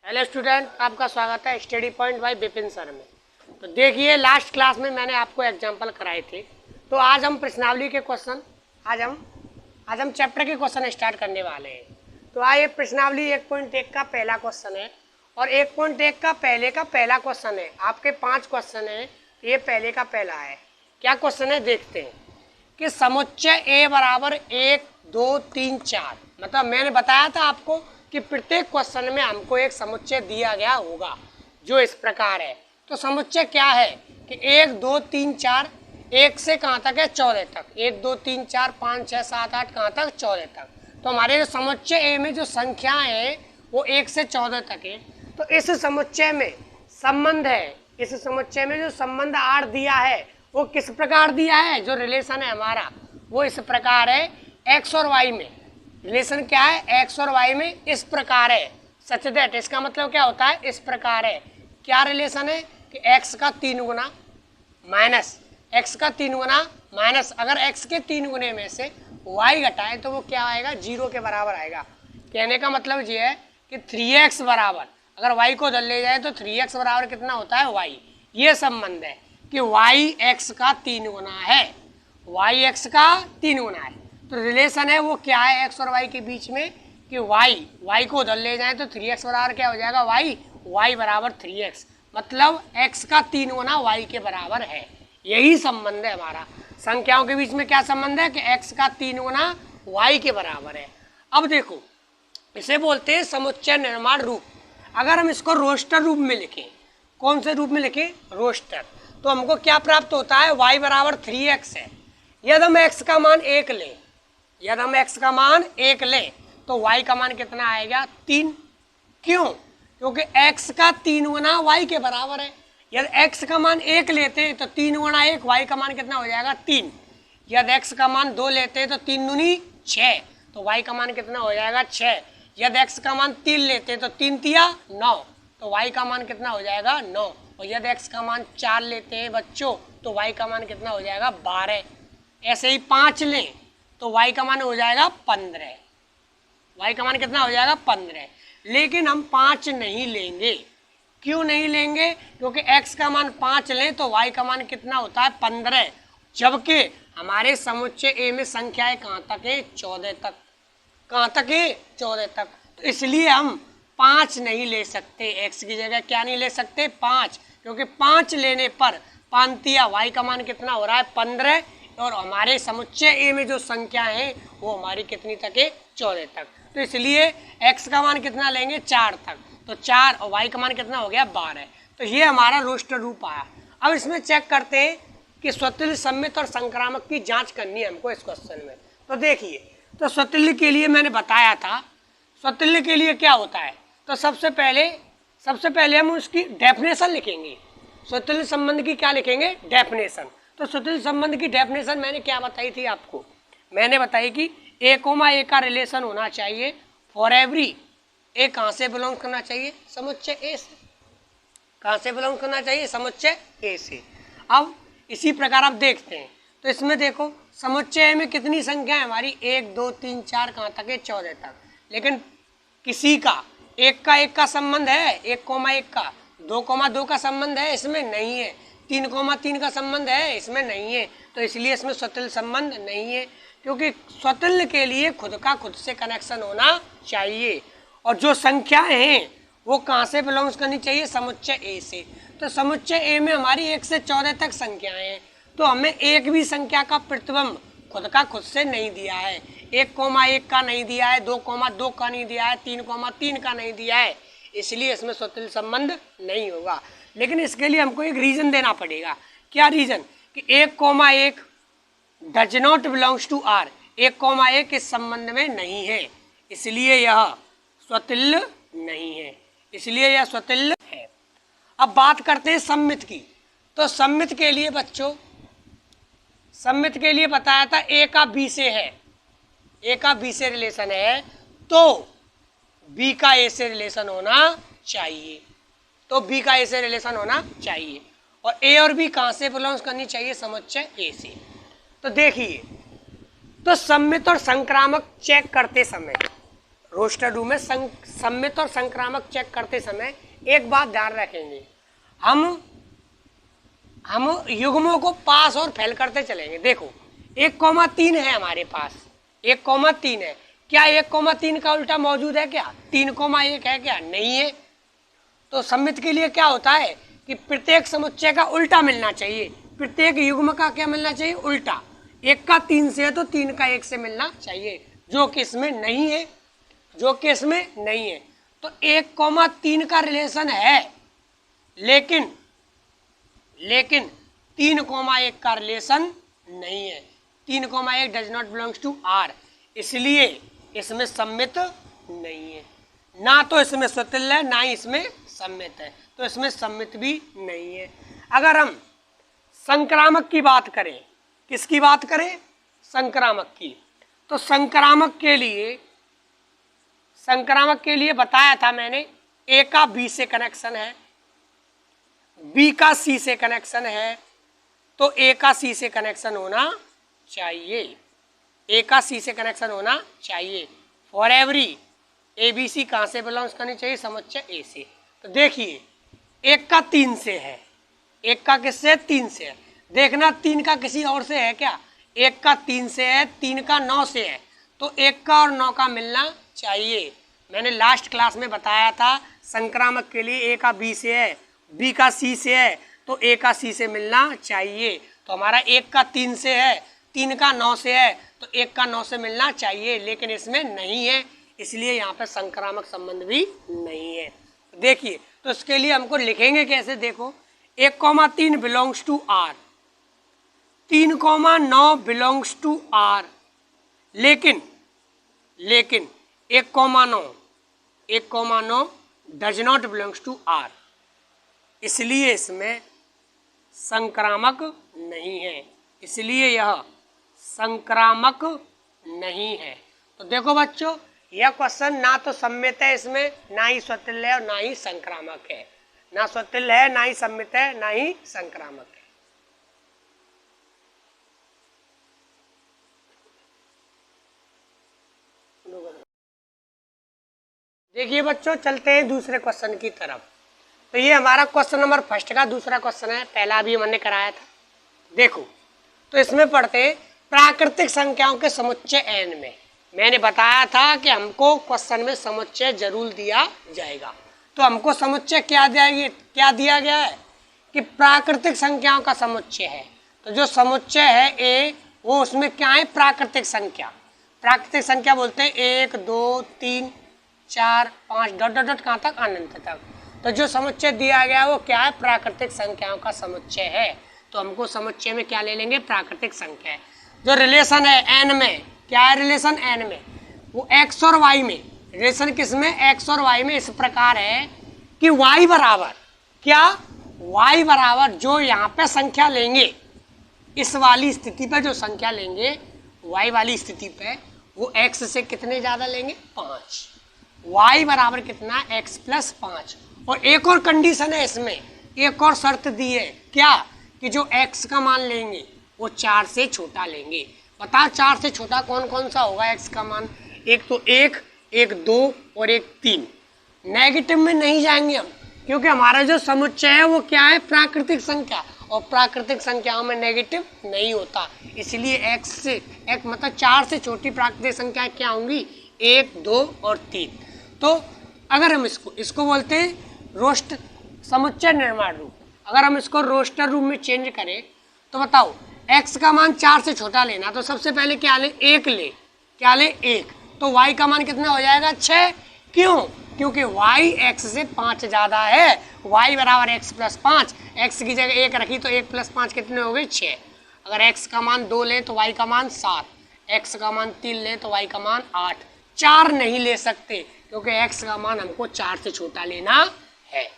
Hello student, आपका स्वागत है study point by Vipin sir में। तो देखिए, लास्ट क्लास में मैंने आपको एग्जांपल कराए थे। तो आज हम प्रश्नावली के क्वेश्चन आज हम चैप्टर के क्वेश्चन स्टार्ट करने वाले हैं। तो आइए, प्रश्नावली 1.1 का पहला क्वेश्चन है और 1.1 का पहला क्वेश्चन है। आपके 5 क्वेश्चन है, ये पहले का पहला है। क्या क्वेश्चन है देखते हैं कि समुच्चय ए बराबर 1 2 3 4। मतलब मैंने बताया था आपको कि प्रत्येक क्वेश्चन में हमको एक समुच्चय दिया गया होगा जो इस प्रकार है। तो समुच्चय क्या है कि 1 2 3 4, 1 से कहाँ तक है 14 तक। 1 2 3 4 5 6 7 8 कहाँ तक 14 तक। तो हमारे जो समुच्चय ए में जो संख्याएं है वो 1 से 14 तक है। तो इस समुच्चय में संबंध है, इस समुच्चय में जो संबंध आर दिया है वो किस प्रकार दिया है। जो रिलेशन है हमारा वो इस प्रकार है, एक्स और वाई में रिलेशन क्या है, एक्स और वाई में इस प्रकार है। सच दैट, इसका मतलब क्या होता है, इस प्रकार है। क्या रिलेशन है कि एक्स का 3 गुना माइनस एक्स का 3 गुना माइनस, अगर एक्स के 3 गुने में से वाई घटाए तो वो क्या आएगा, 0 के बराबर आएगा। कहने का मतलब ये है कि 3x बराबर, अगर y को उधर ले जाए तो 3x बराबर कितना होता है, y। ये संबंध है कि y x का 3 गुना है, y x का 3 गुना है। तो रिलेशन है वो क्या है x और y के बीच में कि y को उधर ले जाए तो 3x बराबर क्या हो जाएगा, y बराबर 3x। मतलब x का 3 गुना y के बराबर है। यही संबंध है हमारा। संख्याओं के बीच में क्या संबंध है कि x का 3 गुना y के बराबर है। अब देखो, इसे बोलते हैं समुच्चय निर्माण रूप। अगर हम इसको रोस्टर रूप में लिखें, कौन से रूप में लिखें, रोस्टर, तो हमको क्या प्राप्त होता है, y बराबर 3x है। यदि हम x का मान 1 लें, यदि हम x का मान 1 लें तो y का मान कितना आएगा, 3। क्यों? क्योंकि x का 3 गुना y के बराबर है। यदि x का मान 1 लेते हैं तो 3 गुना 1, y का मान कितना हो जाएगा, 3। यदि x का मान 2 लेते हैं तो 3 दूनी 6, तो y का मान कितना हो जाएगा, 6। यदि x का मान 3 लेते हैं तो 3 तिया 9, तो y का मान कितना हो जाएगा, 9। और यदि x का मान 4 लेते हैं बच्चों तो y का मान कितना हो जाएगा, 12। ऐसे ही 5 लें तो y का मान हो जाएगा 15। y का मान कितना हो जाएगा, 15। लेकिन हम 5 नहीं लेंगे। क्यों नहीं लेंगे? क्योंकि x का मान 5 लें तो y का मान कितना होता है, 15। जबकि हमारे समुच्चय ए में संख्याएं कहाँ तक है, 14 तक। कहाँ तक है, 14 तक। तो इसलिए हम 5 नहीं ले सकते, x की जगह क्या नहीं ले सकते, 5। क्योंकि 5 लेने पर पांतिया y का मान कितना हो रहा है, 15। और हमारे समुच्चय ए में जो संख्या है वो हमारी कितनी तक है, 14 तक। तो इसलिए x का मान कितना लेंगे, 4 तक। तो 4 और y का मान कितना हो गया, 12। तो ये हमारा रोस्टर रूप आया। अब इसमें चेक करते हैं कि स्वतुल्य, सममित और संक्रामक की जांच करनी है हमको इस क्वेश्चन में। तो देखिए, तो स्वतुल्य के लिए मैंने बताया था, स्वतुल्य के लिए क्या होता है। तो सबसे पहले हम उसकी डेफिनेशन लिखेंगे। स्वतुल्य संबंध की क्या लिखेंगे, डेफिनेशन। तो स्वतुल्य संबंध की डेफिनेशन मैंने क्या बताई थी आपको, मैंने बताई कि a, a का रिलेशन होना चाहिए फॉर एवरी ए। कहाँ से बिलोंग करना चाहिए, समुच्चय ए से। कहाँ से बिलोंग करना चाहिए, समुच्चय ए से। अब इसी प्रकार आप देखते हैं तो इसमें देखो, समुच्चय में कितनी संख्या है हमारी, 1 2 3 4 कहाँ तक है, 14 तक। लेकिन किसी का 1 का संबंध है, 1, 1 का, 2, 2 का संबंध है, इसमें नहीं है। 3, 3 का संबंध है, इसमें नहीं है। तो इसलिए इसमें स्वतुल्य संबंध नहीं है। क्योंकि स्वतुल्य के लिए खुद का खुद से कनेक्शन होना चाहिए। और जो संख्याएं हैं वो कहाँ से बिलोंग्स करनी चाहिए, समुच्चय ए से। तो समुच्चय ए में हमारी 1 से 14 तक संख्याएं हैं। तो हमें एक भी संख्या का प्रतिबिंब खुद का खुद से नहीं दिया है। 1, 1 का नहीं दिया है, 2, 2 का नहीं दिया है, 3, 3 का नहीं दिया है। इसलिए इसमें स्वतुल्य संबंध नहीं होगा। लेकिन इसके लिए हमको एक रीजन देना पड़ेगा। क्या रीजन? कि 1, 1 does not belongs to R. 1, 1 इस संबंध में नहीं है, इसलिए यह स्वतुल्य नहीं है, इसलिए यह स्वतुल्य है। अब बात करते हैं सममित की। तो सममित के लिए बच्चों, सममित के लिए बताया था ए का बी से है, ए का बी से रिलेशन है तो बी का ए से रिलेशन होना चाहिए। तो बी का ए से रिलेशन होना चाहिए। और ए और बी कहाँ से बिलोंग्स करनी चाहिए, समुच्चय ए से। तो देखिए, तो सममित और संक्रामक चेक करते समय रोस्टर रूम में सम्मित और संक्रामक चेक करते समय एक बात ध्यान रखेंगे, हम युग्मों को पास और फेल करते चलेंगे। देखो 1,3 है हमारे पास, 1,3 है, क्या 1,3 का उल्टा मौजूद है क्या? 3,1 है क्या? नहीं है। तो सम्मित के लिए क्या होता है कि प्रत्येक समुच्चय का उल्टा मिलना चाहिए, प्रत्येक युग्म का क्या मिलना चाहिए? उल्टा। 1 का 3 से है तो 3 का 1 से मिलना चाहिए, जो कि इसमें नहीं है, जो कि इसमें नहीं है। तो 1,3 का रिलेशन है, लेकिन 3,1 का रिलेशन नहीं है। 3,1 does not belongs to R, इसलिए इसमें सम्मित नहीं है। ना तो इसमें स्वतुल्य है, ना ही इसमें सम्मित है, तो इसमें सम्मित भी नहीं है। अगर हम संक्रामक की बात करें, किसकी बात करें? संक्रामक की। तो संक्रामक के लिए बताया था मैंने, ए का बी से कनेक्शन है, बी का सी से कनेक्शन है, तो ए का सी से कनेक्शन होना चाहिए, ए का सी से कनेक्शन होना चाहिए। For every A B C कहाँ से बिलोंग्स करनी चाहिए? समुच्चय ए से। तो देखिए 1 का 3 से है, 1 का किससे? 3 से है। देखना 3 का किसी और से है क्या? 1 का 3 से है, 3 का 9 से है, तो 1 का और 9 का मिलना चाहिए। मैंने लास्ट क्लास में बताया था संक्रामक के लिए ए का बी से है, बी का सी से है, तो ए का सी से मिलना चाहिए। तो हमारा 1 का 3 से है, 3 का 9 से है, तो 1 का 9 से मिलना चाहिए, लेकिन इसमें नहीं है, इसलिए यहाँ पे संक्रामक संबंध भी नहीं है। देखिए तो इसके लिए हमको लिखेंगे कैसे? देखो 1,3 belongs to R, 3,9 belongs to R, लेकिन 1,9 does not belongs to R, इसलिए इसमें संक्रामक नहीं है, इसलिए यह संक्रामक नहीं है। तो देखो बच्चों, यह क्वेश्चन ना तो सम्मित है इसमें, ना ही स्वतुल्य है और ना ही संक्रामक है, ना स्वतुल्य है, ना ही सम्मित है, ना ही संक्रामक है। देखिए बच्चों, चलते हैं दूसरे क्वेश्चन की तरफ। तो ये हमारा क्वेश्चन नंबर फर्स्ट का दूसरा क्वेश्चन है, पहला भी हमने कराया था। देखो तो इसमें पढ़ते हैं प्राकृतिक संख्याओं के समुच्चय n में। मैंने बताया था कि हमको क्वेश्चन में समुच्चय जरूर दिया जाएगा, तो हमको समुच्चय क्या दिया गया है कि प्राकृतिक संख्याओं का समुच्चय है। तो जो समुच्चय है a, वो उसमें क्या है? प्राकृतिक संख्या। प्राकृतिक संख्या बोलते हैं 1 2 3 4 5 डॉट डॉट डॉट कहाँ तक? अनंत तक। तो जो समुच्चय दिया गया वो क्या है? प्राकृतिक संख्याओं का समुच्चय है। तो हमको समुच्चय में क्या ले लेंगे? प्राकृतिक संख्या। जो रिलेशन है n में, क्या है रिलेशन n में? वो x और y में, रिलेशन किस में? x और y में इस प्रकार है कि y बराबर क्या? y बराबर जो यहाँ पे संख्या लेंगे, इस वाली स्थिति पे जो संख्या लेंगे, y वाली स्थिति पे, वो x से कितने ज्यादा लेंगे? 5। y बराबर कितना? x plus 5। और एक और कंडीशन है इसमें, एक और शर्त दी है, क्या? कि जो x का मान लेंगे वो 4 से छोटा लेंगे। बता 4 से छोटा कौन कौन सा होगा x का मान? एक तो 1, एक 2 और एक 3। नेगेटिव में नहीं जाएंगे हम, क्योंकि हमारा जो समुच्चय है वो क्या है? प्राकृतिक संख्या, और प्राकृतिक संख्याओं में नेगेटिव नहीं होता, इसलिए x मतलब 4 से छोटी प्राकृतिक संख्या क्या होंगी? 1 2 और 3। तो अगर हम इसको बोलते हैं रोस्ट समुच्चय निर्माण रूप। अगर हम इसको रोस्टर रूप में चेंज करें तो बताओ, x का मान 4 से छोटा लेना, तो सबसे पहले क्या ले? 1 ले। क्या ले? 1। तो y का मान कितना हो जाएगा? 6। क्यों? क्योंकि y x से 5 ज्यादा है। y बराबर x प्लस 5, x की जगह 1 रखी तो 1 प्लस 5 कितने हो गए? 6। अगर x का मान 2 ले तो y का मान 7, x का मान 3 ले तो y का मान 8। 4 नहीं ले सकते क्योंकि x का मान हमको 4 से छोटा लेना है।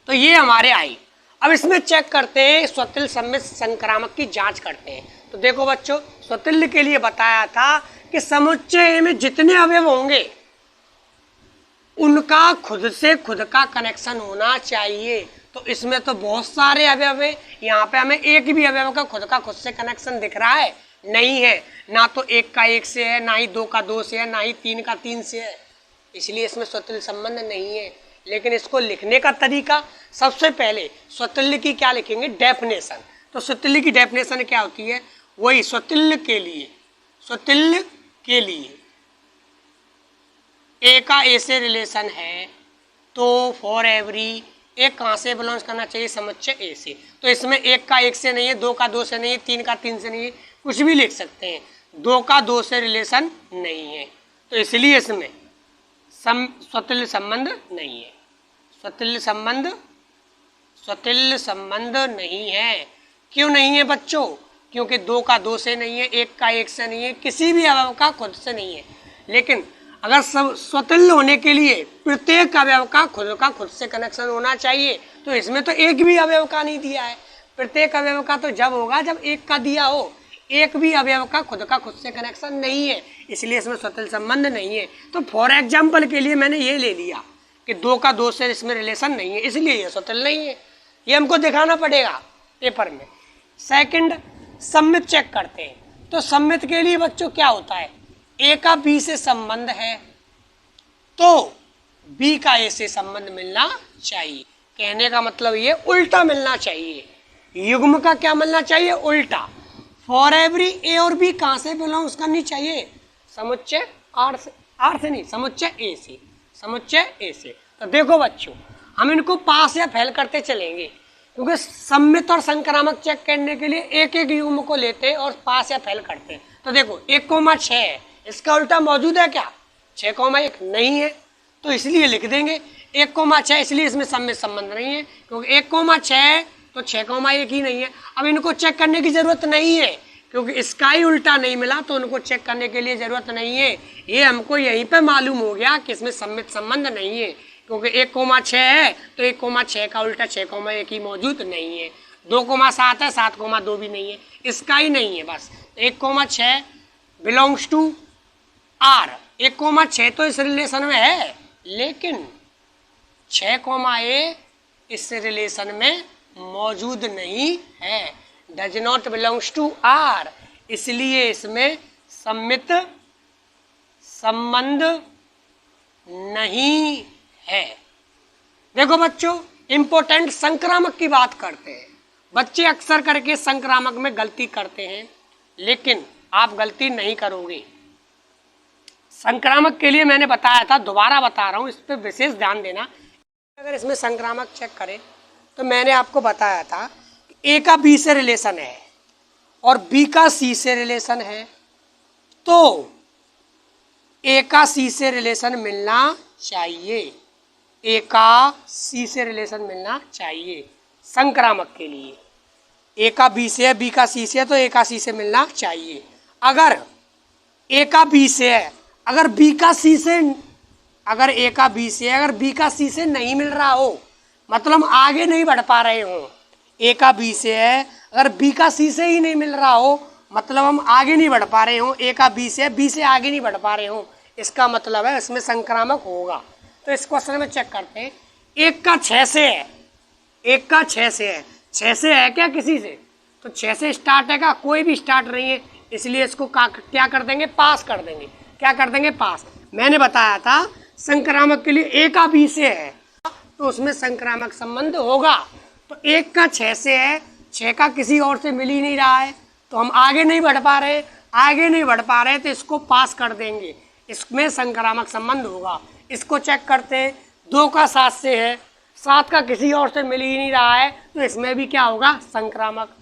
तो ये हमारे आई। अब इसमें चेक करते हैं, स्वतुल्य सम्मित संक्रामक की जांच करते हैं। तो देखो बच्चों, स्वतुल्य के लिए बताया था कि समुच्चय में जितने अवयव होंगे उनका खुद से खुद का कनेक्शन होना चाहिए। तो इसमें तो बहुत सारे अवयव है, यहाँ पे हमें एक भी अवयव का खुद से कनेक्शन दिख रहा है? नहीं है, ना तो 1 का 1 से है, ना ही 2 का 2 से है, ना ही 3 का 3 से है, इसलिए इसमें स्वतुल्य संबंध नहीं है। लेकिन इसको लिखने का तरीका, सबसे पहले स्वतुल्य की क्या लिखेंगे, डेफिनेशन। तो स्वतुल्य की डेफिनेशन क्या होती है, वही स्वतुल्य के लिए ए का ए से रिलेशन है तो फॉर एवरी ए कहाँ से बिलोंग्स करना चाहिए, समुच्चय ए से। तो इसमें 1 का 1 से नहीं है, 2 का 2 से नहीं है, 3 का 3 से नहीं है, कुछ भी लिख सकते हैं, 2 का 2 से रिलेशन नहीं है, तो इसलिए इसमें स्वतुल्य संबंध नहीं है। स्वतुल्य संबंध नहीं है। क्यों नहीं है बच्चों, क्योंकि 2 का 2 से नहीं है, 1 का 1 से नहीं है, किसी भी अवयव का खुद से नहीं है। लेकिन अगर सब स्वतुल्य होने के लिए प्रत्येक अवयव का खुद से कनेक्शन होना चाहिए, तो इसमें तो एक भी अवयव का नहीं दिया है। प्रत्येक अवयव का तो जब होगा जब एक का दिया हो, एक भी अवयव का खुद से कनेक्शन नहीं है, इसलिए इसमें स्वतुल्य संबंध नहीं है। तो फॉर एग्जाम्पल के लिए मैंने ये ले लिया कि 2 का 2 से इसमें रिलेशन नहीं है, इसलिए ये स्वतुल्य नहीं है, ये हमको दिखाना पड़ेगा पेपर में। सेकंड, सम्मित चेक करते हैं। तो सम्मित के लिए बच्चों क्या होता है, ए का बी से संबंध है तो बी का ए से संबंध मिलना चाहिए। कहने का मतलब ये उल्टा मिलना चाहिए, युग्म का क्या मिलना चाहिए, उल्टा। फॉर एवरी ए और बी कहां से बिलोंग्स करनी चाहिए, समुच्चय आर से नहीं, समुच्चय ए से। तो देखो बच्चों, हम इनको पास या फेल करते चलेंगे, क्योंकि सम्मित और संक्रामक चेक करने के लिए एक एक युग्म को लेते हैं और पास या फेल करते हैं। तो देखो 1,6 है, इसका उल्टा मौजूद है क्या, 6,1 नहीं है, तो इसलिए लिख देंगे 1,6, इसलिए इसमें सम्मित संबंध नहीं है, क्योंकि 1,6 तो 6,1 ही नहीं है। अब इनको चेक करने की जरूरत नहीं है, क्योंकि इसका ही उल्टा नहीं मिला, तो उनको चेक करने के लिए जरूरत नहीं है। ये हमको यहीं पे मालूम हो गया कि इसमें सम्मित संबंध नहीं है, क्योंकि 1,6 है तो 1,6 का उल्टा 6,1 ही मौजूद नहीं है। 2,7 है, 7,2 भी नहीं है, इसका ही नहीं है बस। 1,6 बिलोंग्स टू आर, 1,6 तो इस रिलेशन में है, लेकिन 6,a इस रिलेशन में मौजूद नहीं है, does not belongs to R, इसलिए इसमें सम्मित संबंध नहीं है। देखो बच्चों, इंपॉर्टेंट संक्रामक की बात करते हैं। बच्चे अक्सर करके संक्रामक में गलती करते हैं, लेकिन आप गलती नहीं करोगे। संक्रामक के लिए मैंने बताया था, दोबारा बता रहा हूं, इस पर विशेष ध्यान देना। अगर इसमें संक्रामक चेक करें तो मैंने आपको बताया था कि ए का बी से रिलेशन है और बी का सी से रिलेशन है, तो ए का सी से रिलेशन मिलना चाहिए, ए का सी से रिलेशन मिलना चाहिए संक्रामक के लिए। ए का बी से है, बी का सी से है, तो ए का सी से मिलना चाहिए। अगर ए का बी से है, अगर बी का सी से, अगर ए का बी से है, अगर बी का सी से नहीं मिल रहा हो, मतलब हम आगे नहीं बढ़ पा रहे हो, ए का बी से है, अगर बी का सी से ही नहीं मिल रहा हो, मतलब हम आगे नहीं बढ़ पा रहे हो, ए का बी से है, बी से आगे नहीं बढ़ पा रहे हो, इसका मतलब है इसमें संक्रामक होगा। तो इस क्वेश्चन में चेक करते हैं, 1 का 6 से है, 1 का 6 से है, 6 से है क्या किसी से, तो 6 से स्टार्ट है क्या, कोई भी स्टार्ट नहीं है, इसलिए इसको क्या कर देंगे, पास कर देंगे। क्या कर देंगे, पास। मैंने बताया था संक्रामक के लिए ए का बी से है तो उसमें संक्रामक संबंध होगा। तो 1 का 6 से है, 6 का किसी और से मिल ही नहीं रहा है, तो हम आगे नहीं बढ़ पा रहे, तो इसको पास कर देंगे, इसमें संक्रामक संबंध होगा। इसको चेक करते हैं, 2 का 7 से है, 7 का किसी और से मिल ही नहीं रहा है, तो इसमें भी क्या होगा, संक्रामक।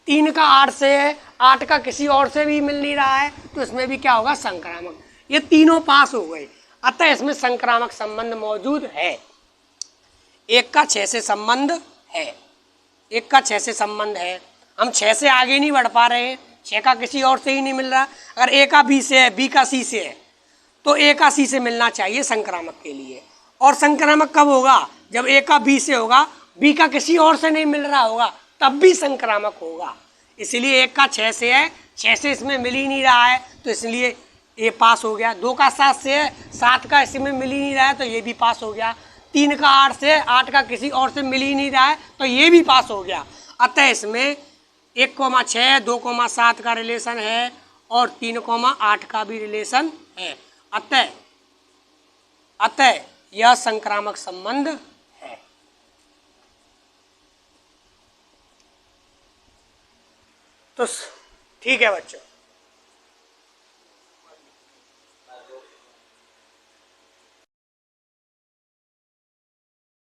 3 का 8 से है, 8 का किसी और से भी मिल नहीं रहा है, तो इसमें भी क्या होगा, संक्रामक। ये तीनों पास हो गए, अतः इसमें संक्रामक संबंध मौजूद है। 1 का 6 से संबंध है, 1 का 6 से संबंध है, हम 6 से आगे नहीं बढ़ पा रहे हैं, 6 का किसी और से ही नहीं मिल रहा। अगर ए का बी से है, बी का सी से है, तो ए का सी से मिलना चाहिए संक्रामक के लिए। और संक्रामक कब होगा, जब ए का बी से होगा, बी का किसी और से नहीं मिल रहा होगा, तब भी संक्रामक होगा। इसलिए 1 का 6 से है, 6 से इसमें मिल ही नहीं रहा है, तो इसलिए ये पास हो गया। 2 का 7 से है, 7 का इसमें मिल ही नहीं रहा है, तो ये भी पास हो गया। 3 का 8 से है, 8 का किसी और से मिल ही नहीं रहा है, तो ये भी पास हो गया। अतः इसमें 1,6, 2,7 का रिलेशन है और 3,8 का भी रिलेशन है। अतः यह संक्रामक संबंध है। तो ठीक है बच्चों।